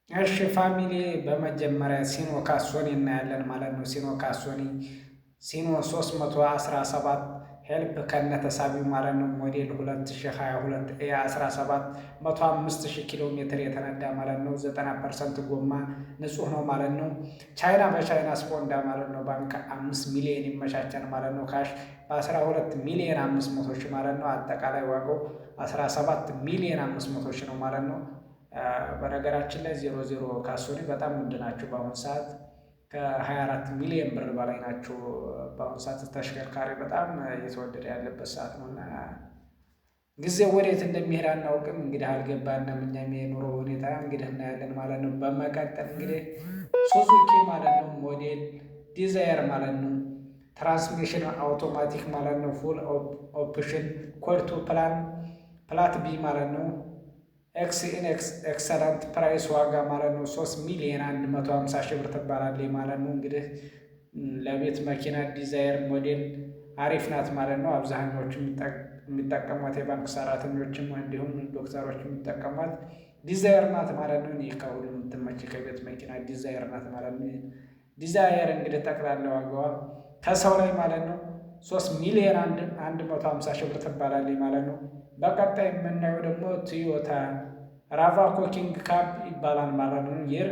እሺ ፋሚሊ በመጀመሪያ ሲኖ ካሶኒ እናያለን ማለት ነው። ሲኖ ካሶኒ ሲኖ 317 ሄልፕ ከነተሳቢው ማለት ነው። ሞዴል 2022 ኤ17 105,000 ኪሎ ሜትር የተነዳ ማለት ነው። 90% ጎማ ንጹህ ነው ማለት ነው። ቻይና በቻይና ስፖንዳ ማለት ነው። ባንክ 5 ሚሊዮን ይመቻቸን ማለት ነው። ካሽ በ12 ሚሊዮን 500 ሺህ ማለት ነው። አጠቃላይ ዋጋው 17 ሚሊዮን 500 ሺህ ነው ማለት ነው። በነገራችን ላይ 00 ካሶኒ በጣም ውድ ናቸው በአሁኑ ሰዓት ከ24 ሚሊዮን ብር በላይ ናቸው። በአሁኑ ሰዓት ተሽከርካሪ በጣም እየተወደደ ያለበት ሰዓት ነው እና ጊዜው ወዴት እንደሚሄድ አናውቅም። እንግዲህ አልገባንም። እኛም የኑሮ ሁኔታ እንግዲህ እናያለን ማለት ነው። በመቀጠል እንግዲህ ሱዙኪ ማለት ነው። ሞዴል ዲዛየር ማለት ነው። ትራንስሚሽን አውቶማቲክ ማለት ነው። ፉል ኦፕሽን ኮድ ቱ ፕላት ቢ ማለት ነው። ኤክሰለንት ፕራይስ ዋጋ ማለት ነው 3 ሚሊዮን 150 ሺህ ብር ትባላለች ማለት ነው። እንግዲህ ለቤት መኪና ዲዛየር ሞዴል አሪፍ ናት ማለት ነው። አብዛኛዎቹ የሚጠቀሟት የባንክ ሰራተኞችም እንዲሁም ዶክተሮች የሚጠቀሟት ዲዛየር ናት ማለት ነው። ይህ ከሁሉ የምትመች ከቤት መኪና ዲዛየር ናት ማለት ነው። ዲዛየር እንግዲህ ጠቅላላ ዋጋዋ ከሰው ላይ ማለት ነው 3 ሚሊዮን 150 ሺህ ብር ትባላለች ማለት ነው። በቀጣይ የምናየው ደግሞ ቶዮታ ራቫኮ ኪንግ ካፕ ይባላል ማለት ነው። ይር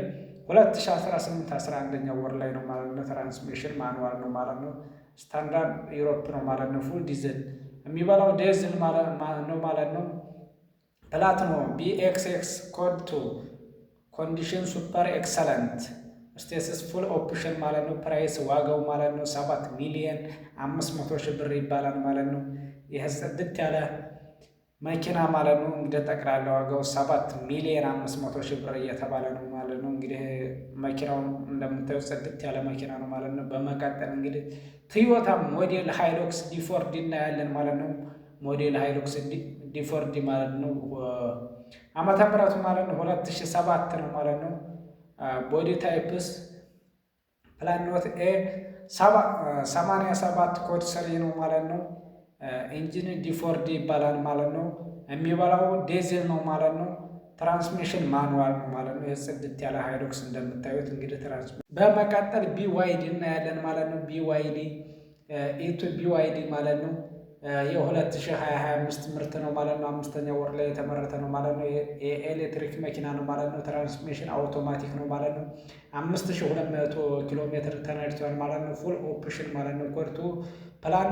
2018 11ኛ ወር ላይ ነው ማለት ነው። ትራንስሚሽን ማኑዋል ነው ማለት ነው። ስታንዳርድ ዩሮፕ ነው ማለት ነው። ፉል ዲዝል የሚበላው ዲዝል ነው ማለት ነው። ፕላትኖ ቢኤክስኤክስ ኮድ ቱ ኮንዲሽን ሱፐር ኤክሰለንት ስቴትስ ፉል ኦፕሽን ማለት ነው። ፕራይስ ዋጋው ማለት ነው 7 ሚሊዮን 500 ሺህ ብር ይባላል ማለት ነው። ይህ ጽድት ያለ መኪና ማለት ነው። እንግዲህ ጠቅላላ ዋጋው 7 ሚሊዮን 500 ሺህ ብር እየተባለ ነው ማለት ነው። እንግዲህ መኪናው እንደምታዩት ጽድት ያለ መኪና ነው ማለት ነው። በመቀጠል እንግዲህ ቶዮታ ሞዴል ሃይሉክስ ዲፎርዲ እናያለን ማለት ነው። ሞዴል ሃይሉክስ ዲፎርዲ ማለት ነው። ዓመተ ምህረቱ ማለት ነው 2007 ነው ማለት ነው። ቦዲ ታይፕስ ፕላኖት ኤ 87 ኮድ ስሪ ነው ማለት ነው። ኢንጂን ዲፎርዲ ይባላል ማለት ነው። የሚበላው ዲዝል ነው ማለት ነው። ትራንስሚሽን ማኑዋል ነው ማለት ነው። የጽድት ያለ ሃይሉክስ እንደምታዩት እንግዲህ በመቀጠል ቢዋይዲ እናያለን ማለት ነው። ቢዋይዲ ኢቱ ቢዋይዲ ማለት ነው። የ2025 ምርት ነው ማለት ነው። 5ኛ ወር ላይ የተመረተ ነው ማለት ነው። የኤሌክትሪክ መኪና ነው ማለት ነው። ትራንስሚሽን አውቶማቲክ ነው ማለት ነው። 5200 ኪሎ ሜትር ተነድቷል ማለት ነው። ፉል ኦፕሽን ማለት ነው። ኮድቱ ፕላን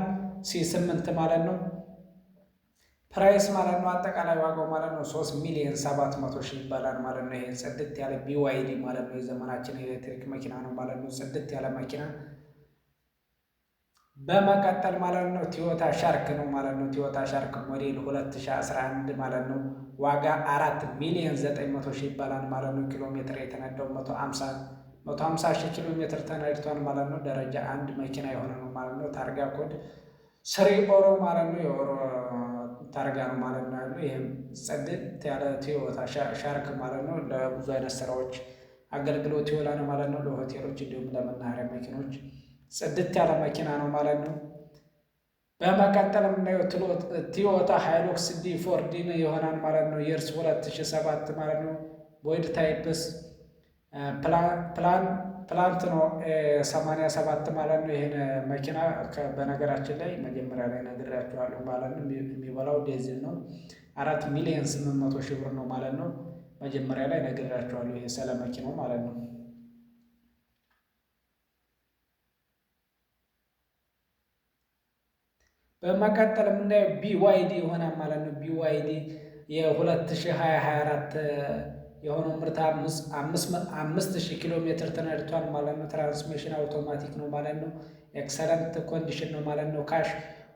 C8 ማለት ነው። ፕራይስ ማለት ነው። አጠቃላይ ዋጋው ማለት ነው 3 ሚሊዮን 700 ሺህ ይባላል ማለት ነው። ይሄ ጽድት ያለ ቢዋይዲ ማለት ነው። የዘመናችን ኤሌክትሪክ መኪና ነው ማለት ነው። ጽድት ያለ መኪና በመቀጠል ማለት ነው ቶዮታ ሻርክ ነው ማለት ነው። ቶዮታ ሻርክ ሞዴል 2011 ማለት ነው። ዋጋ 4 ሚሊዮን 900 ሺህ ይባላል ማለት ነው። ኪሎ ሜትር የተነዳው 150 ሺህ ኪሎ ሜትር ተነድቷል ማለት ነው። ደረጃ 1 መኪና የሆነ ነው ማለት ነው። ታርጋ ኮድ ስሪ ኦሮ ማለት ነው። የኦሮ ታርጋ ነው ማለት ነው ያለው። ይህም ጽድት ያለ ቶዮታ ሻርክ ማለት ነው። ለብዙ አይነት ስራዎች አገልግሎት ይውላል ማለት ነው። ለሆቴሎች እንዲሁም ለመናኸሪያ መኪኖች ጽድት ያለ መኪና ነው ማለት ነው። በመቀጠል የምናየው ቶዮታ ሃይሉክስ ዲፎርዲ ይሆናል ማለት ነው። የእርስ 2007 ማለት ነው። ቦይድ ታይፕስ ፕላንት ነው 87 ማለት ነው። ይህን መኪና በነገራችን ላይ መጀመሪያ ላይ ነግሬያችኋለሁ ማለት ነው። የሚበላው ዲዝል ነው። 4 ሚሊዮን 800 ሺህ ብር ነው ማለት ነው። መጀመሪያ ላይ ነግሬያችኋለሁ ይሄ ስለ መኪናው ማለት ነው። በመቀጠል የምናየው ቢዋይዲ ይሆናል ማለት ነው። ቢዋይዲ የ2024 የሆነው ምርት 5000 ኪሎ ሜትር ተነድቷል ማለት ነው። ትራንስሚሽን አውቶማቲክ ነው ማለት ነው። ኤክሰለንት ኮንዲሽን ነው ማለት ነው። ካሽ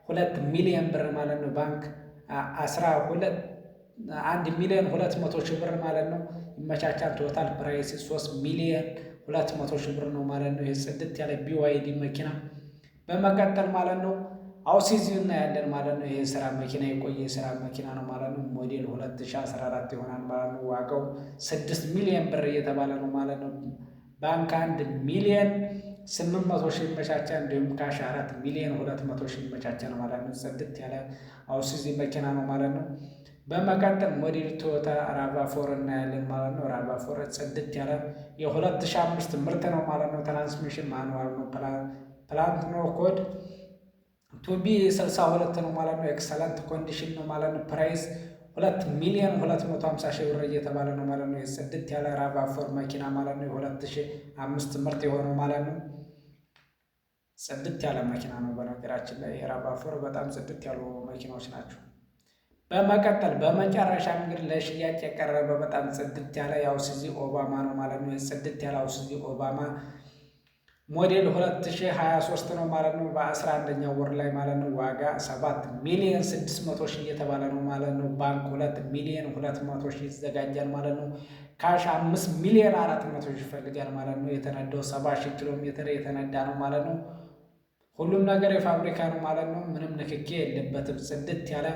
2 ሚሊዮን ብር ማለት ነው። ባንክ 1 ሚሊዮን 200 ሺህ ብር ማለት ነው። ይመቻቻል። ቶታል ፕራይስ 3 ሚሊዮን 200 ሺህ ብር ነው ማለት ነው። የጽድት ያለ ቢዋይዲ መኪና በመቀጠል ማለት ነው አውሲዚ እናያለን ማለት ነው። ይሄ ስራ መኪና የቆየ የስራ መኪና ነው ማለት ነው። ሞዴል 2014 ይሆናል ማለት ነው። ዋጋው 6 ሚሊዮን ብር እየተባለ ነው ማለት ነው። ባንክ 1 ሚሊዮን 800 ሺህ ይመቻቻል። እንዲሁም ካሽ 4 ሚሊዮን 200 ሺህ ይመቻቻል ማለት ነው። ጽድት ያለ አውሲዚ መኪና ነው ማለት ነው። በመቀጠል ሞዴል ቶዮታ ራቫ4 እናያለን ማለት ነው። ራቫ4 ጽድት ያለ የ2005 ምርት ነው ማለት ነው። ትራንስሚሽን ማኑዋል ነው። ፕላንት ነው ኮድ ቱቢ 62 ነው ማለት ነው። ኤክሰለንት ኮንዲሽን ነው ማለት ነው። ፕራይስ 2,250,000 ብር እየተባለ ነው ማለት ነው። የጽድት ያለ ራቫ4 መኪና ማለት ነው። የ2005 ምርት የሆነው ማለት ነው። ጽድት ያለ መኪና ነው። በነገራችን ላይ የራቫ4 በጣም ጽድት ያሉ መኪናዎች ናቸው። በመቀጠል በመጨረሻ እንግዲህ ለሽያጭ የቀረበ በጣም ጽድት ያለ የአውስዚ ኦባማ ነው ማለት ነው። የጽድት ያለ አውስዚ ኦባማ ሞዴል 2023 ነው ማለት ነው። በ11ኛው ወር ላይ ማለት ነው። ዋጋ 7,600,000 እየተባለ ነው ማለት ነው። ባንክ 2,200,000 ይዘጋጃል ማለት ነው። ካሽ 5,400,000 ይፈልጋል ማለት ነው። የተነዳው 70,000 ኪሎ ሜትር የተነዳ ነው ማለት ነው። ሁሉም ነገር የፋብሪካ ነው ማለት ነው። ምንም ንክኪ የለበትም። ጽድት ያለ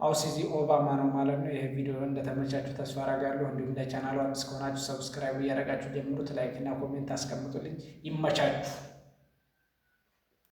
አውስዚ ኦባማ ነው ማለት ነው። ይህ ቪዲዮ እንደተመቻችሁ ተስፋ አደርጋለሁ። እንዲሁም ለቻናሉ አዲስ ከሆናችሁ ሰብስክራይብ እያደረጋችሁ ጀምሩት። ላይክ እና ኮሜንት አስቀምጡልኝ። ይመቻችሁ።